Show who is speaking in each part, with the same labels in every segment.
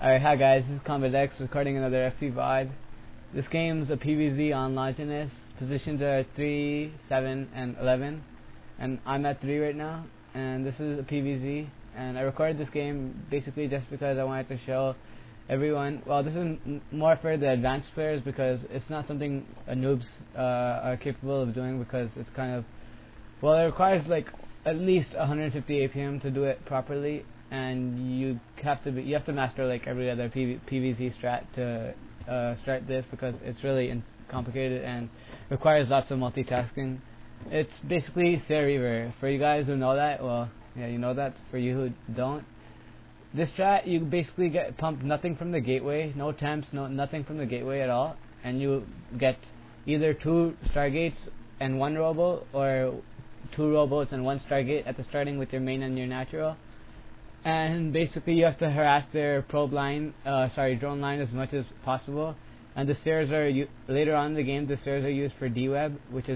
Speaker 1: Alright, hi guys, this is CombatX recording another FP VOD. This game's a PvZ on Longinus. Positions are 3, 7, and 11. And I'm at 3 right now. And this is a PvZ. And I recorded this game basically just because I wanted to show everyone. Well, this is more for the advanced players because it's not something noobs are capable of doing, because it's kind of, well, it requires like at least 150 APM to do it properly, and you have to master like every other PvZ strat to start this, because it's really complicated and requires lots of multitasking. It's basically Sair. For you guys who know that, well, yeah, you know that. For you who don't, this strat, you basically get pumped nothing from the gateway, no temps, nothing from the gateway at all, and you get either 2 Stargates and 1 robo, or 2 robots and 1 Stargate at the starting with your main and your natural. And basically you have to harass their drone line as much as possible. And the stairs are later on in the game. The stairs are used for dweb, which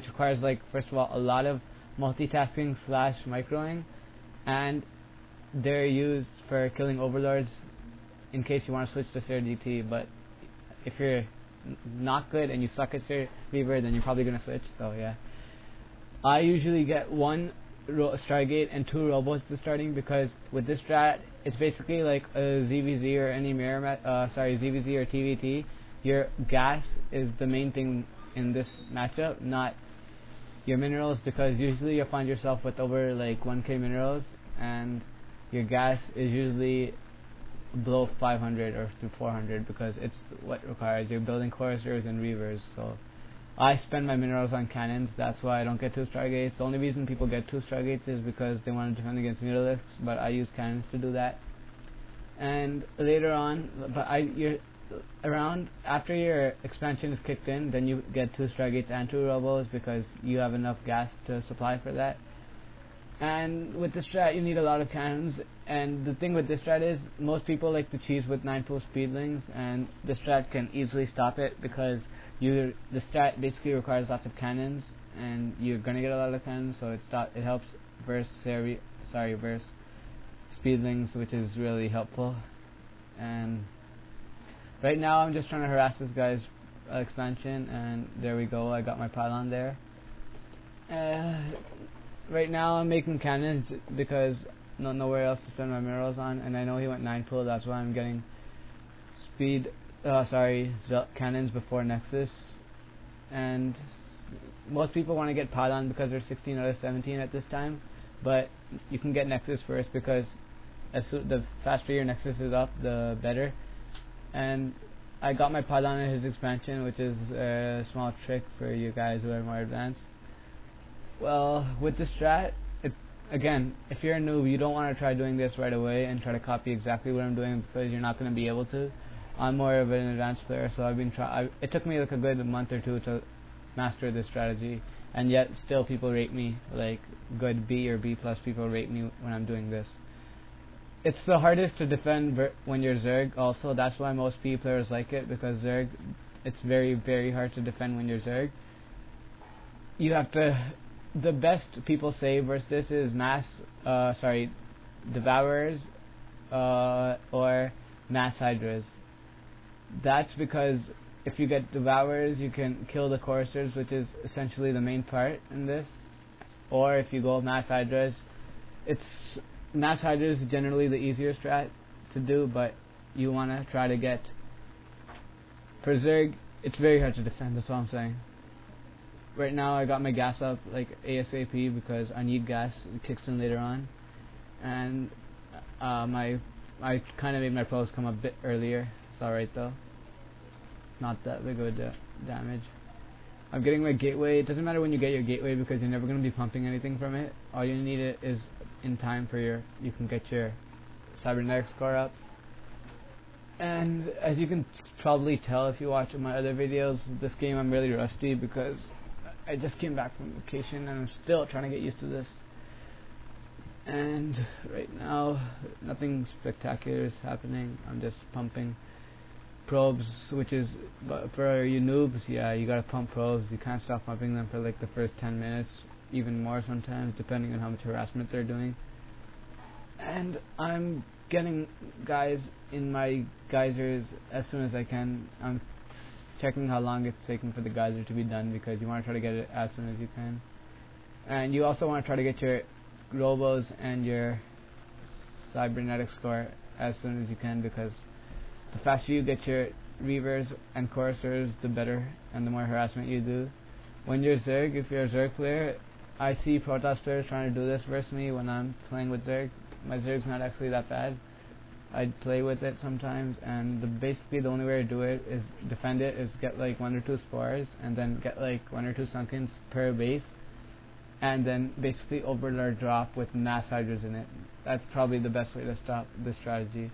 Speaker 1: requires, like, first of all, a lot of multitasking / microing, and they're used for killing overlords in case you want to switch to Sair DT. But if you're not good and you suck at Sair Reaver, then you're probably gonna switch. So yeah, I usually get 1 Stargate and 2 robots at the starting, because with this strat, it's basically like a ZVZ or any mirror ZVZ or TVT. Your gas is the main thing in this matchup, not your minerals, because usually you'll find yourself with over like 1k minerals, and your gas is usually below 500 or to 400, because it's what requires. You're building choristers and reavers, so I spend my minerals on cannons. That's why I don't get 2 Stargates. The only reason people get 2 Stargates is because they want to defend against Mutalisks, but I use cannons to do that. And later on, after your expansion is kicked in, then you get 2 Stargates and 2 Robos, because you have enough gas to supply for that. And with this strat, you need a lot of cannons. And the thing with this strat is, most people like to cheese with 9-pool speedlings, and this strat can easily stop it, because the strat basically requires lots of cannons, and you're gonna get a lot of cannons, so it helps verse speedlings, which is really helpful. And right now I'm just trying to harass this guy's expansion, and there we go, I got my pylon there. Right now I'm making cannons because nowhere else to spend my minerals on, and I know he went 9-pool, that's why I'm getting cannons before Nexus. And most people want to get pylon because they're 16 out of 17 at this time, but you can get Nexus first, because the faster your Nexus is up, the better. And I got my pylon in his expansion, which is a small trick for you guys who are more advanced. Well, with this strat, again, if you're a noob, you don't want to try doing this right away and try to copy exactly what I'm doing, because you're not going to be able to. I'm more of an advanced player, so it took me like a good month or 2 to master this strategy, and yet still people rate me like good B or B plus. People rate me when I'm doing this. It's the hardest to defend when you're Zerg also. That's why most P players like it, because Zerg, it's very, very hard to defend when you're Zerg. You have to, the best people say versus this is Devourers or Mass Hydras. That's because if you get Devourers, you can kill the choristers, which is essentially the main part in this. Or if you go Mass Hydras, Mass Hydras is generally the easier strat to do, but you want to try to get, for Zerg, it's very hard to defend, that's all I'm saying. Right now I got my gas up like ASAP, because I need gas, it kicks in later on. And I kind of made my pros come a bit earlier. It's alright though, not that big of a damage. I'm getting my gateway. It doesn't matter when you get your gateway, because you're never going to be pumping anything from it. All you need is in time for you can get your cybernetic score up. And as you can probably tell if you watch my other videos, this game I'm really rusty, because I just came back from vacation and I'm still trying to get used to this. And right now nothing spectacular is happening. I'm just pumping probes, which is, for you noobs, yeah, you gotta pump probes. You can't stop pumping them for like the first 10 minutes, even more sometimes, depending on how much harassment they're doing. And I'm getting guys in my geysers as soon as I can. I'm checking how long it's taking for the geyser to be done, because you want to try to get it as soon as you can. And you also want to try to get your robos and your cybernetic score as soon as you can, because the faster you get your reavers and chorusers, the better, and the more harassment you do. When you're Zerg, if you're a Zerg player, I see Protoss players trying to do this versus me when I'm playing with Zerg. My Zerg's not actually that bad. I play with it sometimes, and basically the only way to do it is defend it, is get like 1 or 2 spores, and then get like 1 or 2 sunkens per base, and then basically overlord drop with mass hydras in it. That's probably the best way to stop this strategy.